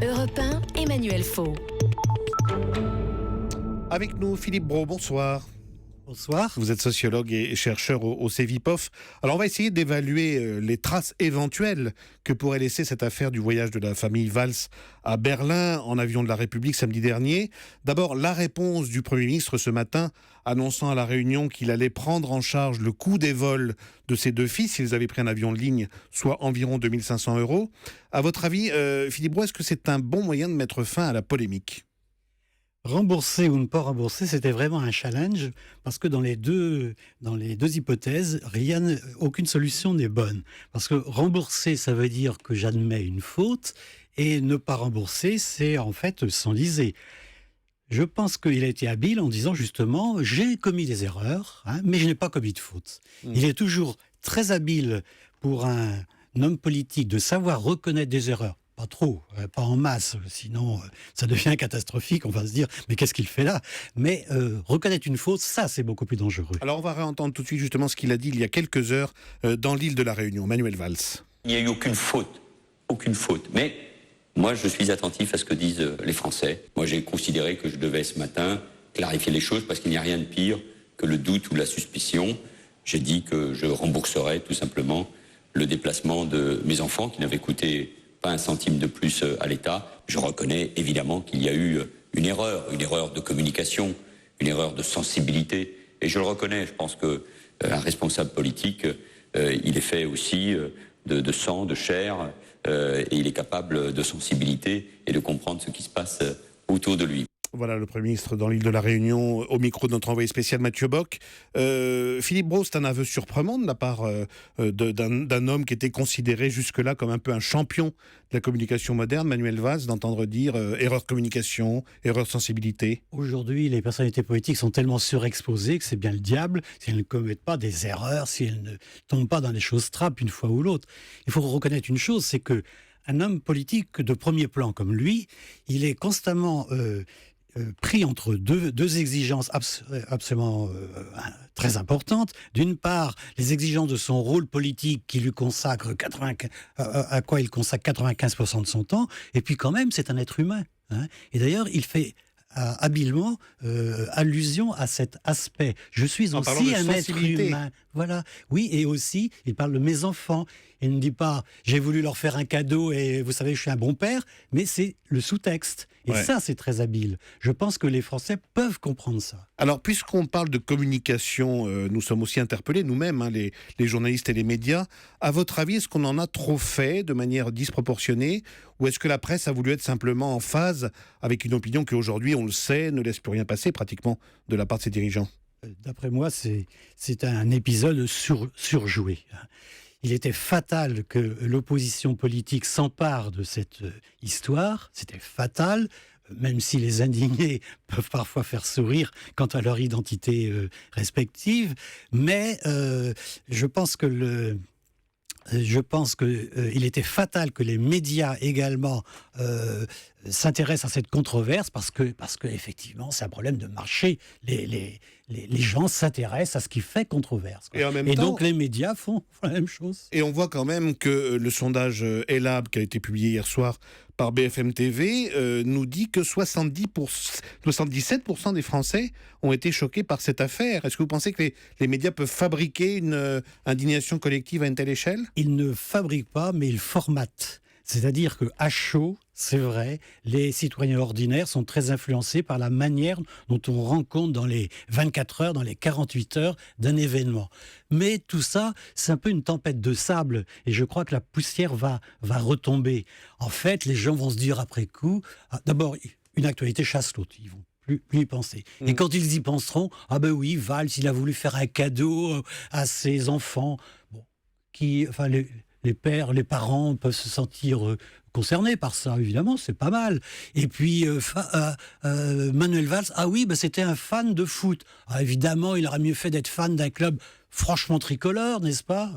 Europe 1, Emmanuel Faux. Avec nous, Philippe Brault, bonsoir. Bonsoir. Vous êtes sociologue et chercheur au CEVIPOF. Alors on va essayer d'évaluer les traces éventuelles que pourrait laisser cette affaire du voyage de la famille Valls à Berlin en avion de la République samedi dernier. D'abord, la réponse du Premier ministre ce matin annonçant à la Réunion qu'il allait prendre en charge le coût des vols de ses deux fils s'ils avaient pris un avion de ligne, soit environ 2 500 €. À votre avis, Philippe Brault, est-ce que c'est un bon moyen de mettre fin à la polémique ? Rembourser ou ne pas rembourser, c'était vraiment un challenge parce que dans les deux hypothèses, aucune solution n'est bonne. Parce que rembourser, ça veut dire que j'admets une faute et ne pas rembourser, c'est en fait s'enliser. Je pense qu'il a été habile en disant justement, j'ai commis des erreurs, mais je n'ai pas commis de faute. Il est toujours très habile pour un homme politique de savoir reconnaître des erreurs. Pas trop, pas en masse, sinon ça devient catastrophique, on va se dire, mais qu'est-ce qu'il fait là ? Mais reconnaître une faute, ça c'est beaucoup plus dangereux. Alors on va réentendre tout de suite justement ce qu'il a dit il y a quelques heures dans l'île de la Réunion, Manuel Valls. Il n'y a eu aucune faute. Mais moi je suis attentif à ce que disent les Français. Moi j'ai considéré que je devais ce matin clarifier les choses parce qu'il n'y a rien de pire que le doute ou la suspicion. J'ai dit que je rembourserais tout simplement le déplacement de mes enfants qui n'avaient coûté pas un centime de plus à l'État. Je reconnais évidemment qu'il y a eu une erreur de communication, une erreur de sensibilité. Et je le reconnais, je pense qu'un responsable politique, il est fait aussi de sang, de chair, et il est capable de sensibilité et de comprendre ce qui se passe autour de lui. Voilà le Premier ministre dans l'île de la Réunion, au micro de notre envoyé spécial Mathieu Bock. Philippe Brault, c'est un aveu surprenant de la part d'un homme qui était considéré jusque-là comme un peu un champion de la communication moderne, Manuel Valls, d'entendre dire erreur de communication, erreur de sensibilité. Aujourd'hui, les personnalités politiques sont tellement surexposées que c'est bien le diable si elles ne commettent pas des erreurs, si elles ne tombent pas dans des choses trappes une fois ou l'autre. Il faut reconnaître une chose, c'est que un homme politique de premier plan comme lui, il est constamment pris entre deux exigences absolument très importantes. D'une part, les exigences de son rôle politique qui lui consacre à quoi il consacre 95% de son temps, et puis quand même, c'est un être humain. Et d'ailleurs, il fait habilement allusion à cet aspect. Je suis aussi un être humain. Voilà. Oui, et aussi, il parle de mes enfants. Il ne dit pas, j'ai voulu leur faire un cadeau et vous savez, je suis un bon père, mais c'est le sous-texte. Et ça, c'est très habile. Je pense que les Français peuvent comprendre ça. Alors, puisqu'on parle de communication, nous sommes aussi interpellés, nous-mêmes, les journalistes et les médias. À votre avis, est-ce qu'on en a trop fait de manière disproportionnée, ou est-ce que la presse a voulu être simplement en phase avec une opinion qui, aujourd'hui, on le sait, ne laisse plus rien passer pratiquement de la part de ses dirigeants ? D'après moi, c'est un épisode surjoué. Il était fatal que l'opposition politique s'empare de cette histoire. C'était fatal, même si les indignés peuvent parfois faire sourire quant à leur identité respective. Mais je pense que il était fatal que les médias également s'intéressent à cette controverse parce que effectivement c'est un problème de marché. Les gens s'intéressent à ce qui fait controverse. Et en même temps, donc les médias font la même chose. Et on voit quand même que le sondage Elab qui a été publié hier soir par BFM TV nous dit que 77% des Français ont été choqués par cette affaire. Est-ce que vous pensez que les médias peuvent fabriquer une indignation collective à une telle échelle ? Ils ne fabriquent pas, mais ils formatent. C'est-à-dire qu'à chaud, c'est vrai, les citoyens ordinaires sont très influencés par la manière dont on rend compte dans les 24 heures, dans les 48 heures d'un événement. Mais tout ça, c'est un peu une tempête de sable et je crois que la poussière va retomber. En fait, les gens vont se dire après coup, d'abord, une actualité chasse l'autre, ils vont plus y penser. Et quand ils y penseront, ah ben oui, Valls, il a voulu faire un cadeau à ses enfants. Bon, les pères, les parents peuvent se sentir concernés par ça, évidemment, c'est pas mal. Et puis, Manuel Valls, c'était un fan de foot. Évidemment, il aurait mieux fait d'être fan d'un club franchement tricolore, n'est-ce pas ?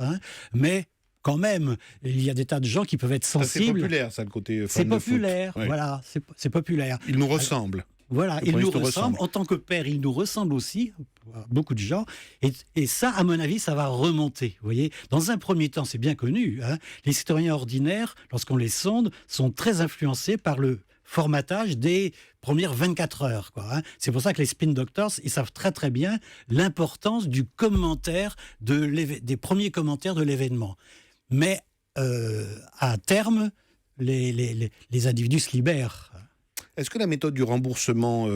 Mais quand même, il y a des tas de gens qui peuvent être sensibles. C'est populaire, ça, le côté fan c'est de populaire, foot. Voilà, c'est populaire. Il nous ressemble. Voilà, Le il Premier nous ministre ressemble. ressemble. En tant que père, il nous ressemble aussi, à beaucoup de gens. Et ça, à mon avis, ça va remonter. Vous voyez, dans un premier temps, c'est bien connu, hein, les citoyens ordinaires, lorsqu'on les sonde, sont très influencés par le formatage des premières 24 heures. Quoi, hein. C'est pour ça que les spin doctors, ils savent très très bien l'importance du commentaire, des premiers commentaires de l'événement. Mais à terme, les individus se libèrent. Est-ce que la méthode du remboursement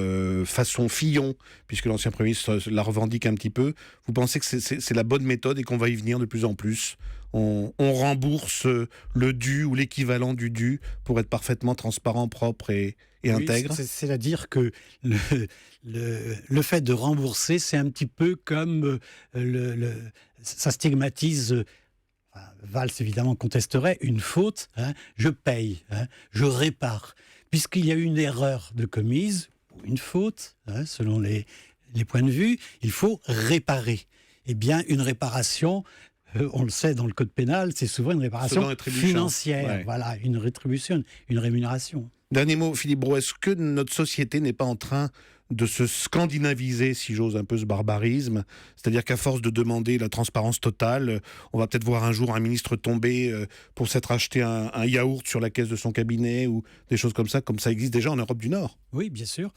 façon Fillon, puisque l'ancien Premier ministre la revendique un petit peu, vous pensez que c'est la bonne méthode et qu'on va y venir de plus en plus? On rembourse le dû ou l'équivalent du dû pour être parfaitement transparent, propre et intègre? C'est-à-dire que le fait de rembourser, c'est un petit peu comme ça stigmatise. Valls, évidemment, contesterait une faute. Hein, je paye, hein, je répare. Puisqu'il y a eu une erreur de commise, ou une faute, hein, selon les points de vue, il faut réparer. Eh bien, une réparation, on le sait dans le code pénal, c'est souvent une réparation financière. Ouais. Voilà, une rétribution, une rémunération. Dernier mot, Philippe Brault, est-ce que notre société n'est pas en train de se scandinaviser, si j'ose un peu ce barbarisme? C'est-à-dire qu'à force de demander la transparence totale, on va peut-être voir un jour un ministre tomber pour s'être acheté un yaourt sur la caisse de son cabinet ou des choses comme ça existe déjà en Europe du Nord. Oui, bien sûr,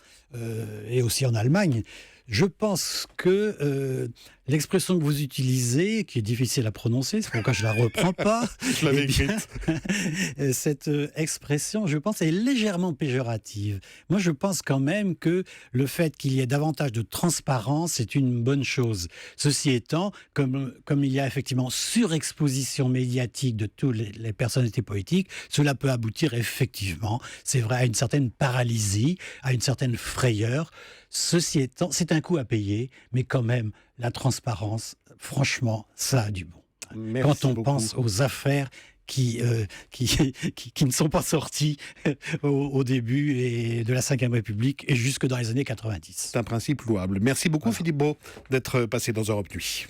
et aussi en Allemagne. Je pense que l'expression que vous utilisez, qui est difficile à prononcer, c'est pourquoi je ne la reprends pas, Je l'avais écrite. cette expression, je pense, est légèrement péjorative. Moi, je pense quand même que le fait qu'il y ait davantage de transparence est une bonne chose. Ceci étant, comme il y a effectivement surexposition médiatique de toutes les personnalités politiques, cela peut aboutir effectivement, c'est vrai, à une certaine paralysie, à une certaine frayeur. Ceci étant, c'est un coût à payer, mais quand même, la transparence, franchement, ça a du bon. Merci Quand on beaucoup. pense aux affaires qui ne sont pas sorties au début de la Ve République et jusque dans les années 90. C'est un principe louable. Merci beaucoup, Voilà. Philippe Brault, d'être passé dans Europe Nuit.